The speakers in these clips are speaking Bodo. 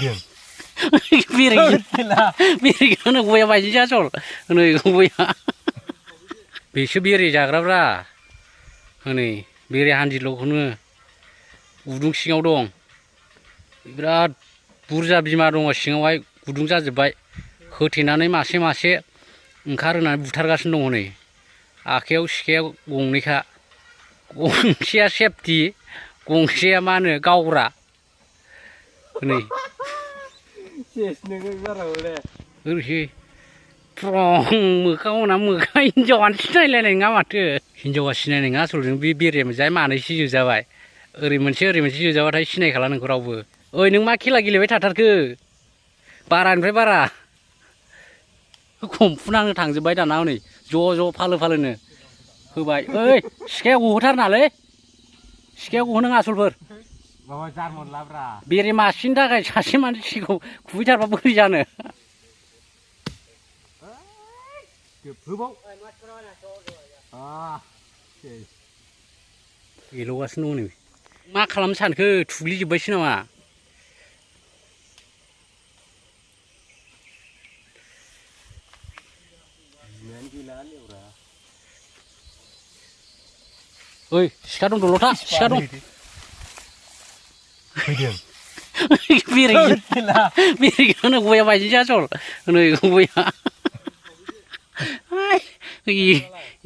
फैदों बेरेखौनो गया बायदिसो आसल नै गया बेसो बेरे जाग्राब्रा हनै बेरे हान्दिल'खौनो गुदुं सिङाव दं बिराद बुरजा बिमा दङ सिङावहाय गुदुं जाजोब्बाय होथेनानै मासे मासे ओंखारहोनानै बुथारगासिनो दङ नै आखाइयाव सिखाया गंनैखा गंसेया सेफटि गंसेया मा होनो गावग्रा नै ओरैसै फ्रं मोखाङाव होना मोखां हिनजावानो सिनायलायनाय नङा माथो हिनजावा सिनायनाय नङा आसलजों बे बेरे जाय मानैसो जोजाबाय ओरै मोनसे जोजाबाथाय सिनायखाला नोंखौ रावबो ओइ नों मा खेला गेलेबाय थाथारखो बारानिफ्राय बारा खमफुनांनो थांजोब्बाय दाना हनै ज' ज' फालो फालोनो होबाय ओइ सिखाया गहोथारनालै सिखाया गहोनाङा आसलफोर बेरे मासेनि थाखाय सासे मानसिखौ खुबैथारबा बोरै जानो एल'गासिनो दं नै मा खालामनो सानखो थुग्लिजोब्बायसो नामा ओइ सिखा दं दल'था सिखा दं फैदों बेरेखौनो गया बायदिसो आसल नै गया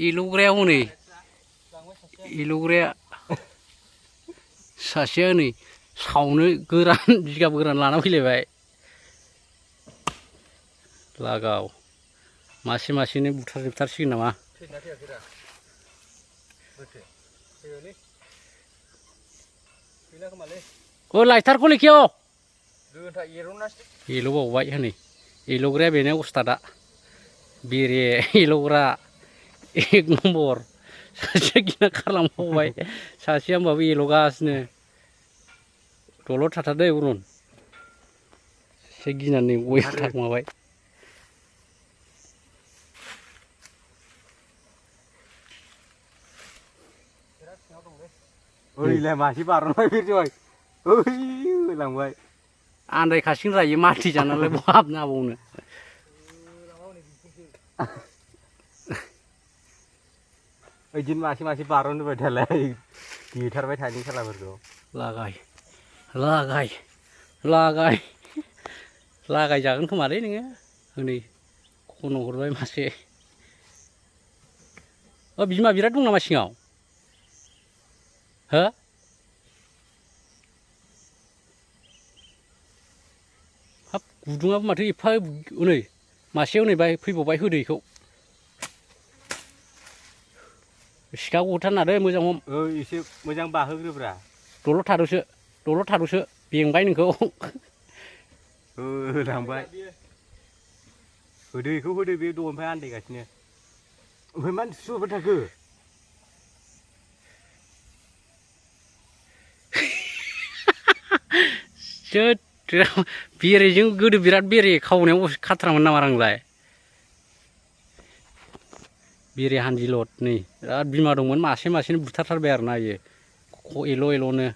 एल'ग्राया हनै एल'ग्राया सासेया नै सावनो गोरान जिगाब गोरान लाना फैलायबाय लागाव मासे मासेनो बुथारजोबथारसिगोन नामा ओ लायथारखौ लेखियो एल'बावबाय हनै एल'ग्राया बेनो उस्तादा बेरे एल'ग्रा एक नम्बर सासेया गिना खारलांबावबाय सासेया होमबाबो एल'गासिनो दलद थाथारदो उरुन एसे गिनानै गया थाखुमाबाय ओइलाय मासे बारनबाय बिरजय ओइ होलांबाय आन्दायखासिगोन रायो माथि जानालाय बहा हाबनो हाबावनो ओइदिन मासे मासे बारन होबाय थालाय देथारबाय थानि खेलाफोरखौ लागाय लागाय लागाय लागाय जागोन खोमालै नोङो हनै खन' हरबाय मासे बिमा बिराद दं नामा सिङाव हो हाब गुदुङाबो माथो एफा नै मासे हनै फैबावबाय होदो बेखौ सिखा गथारना दै मोजां हम एसे मोजां बाहोग्रोब्रा दलद थाद'सो बेंबाय नोंखौ होलांबाय होदो बेखौ होदो बे दंनिफ्राय आन्दायगासिनो ओमफ्राय मानो सुहोबाय थाखो बेरेजों गोदो बिराद बेरे खावनायाव खाथ्रामोन नामा आंलाय बेरे हान्दिलद नै बिराद बिमा दंमोन मासे मासेनो बुथारथारबाय आरोना इयो एल'नो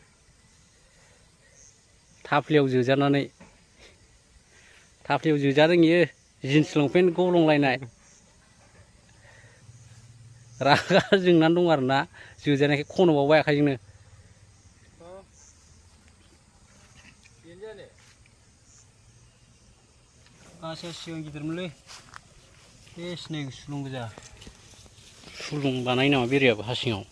थाफ्लियाव जोजादों इयो जिन्स लंपेन्ट गलंलायनाय रागा जोंनानै दं आरोना जोजानायखाय खन'बावबाय आखाइजोंनो आसा सिगां गिदिरमोनलै बे सिनाय सुलुं गोजा सुलुं बानायो नामा बेरेयाबो हा सिङाव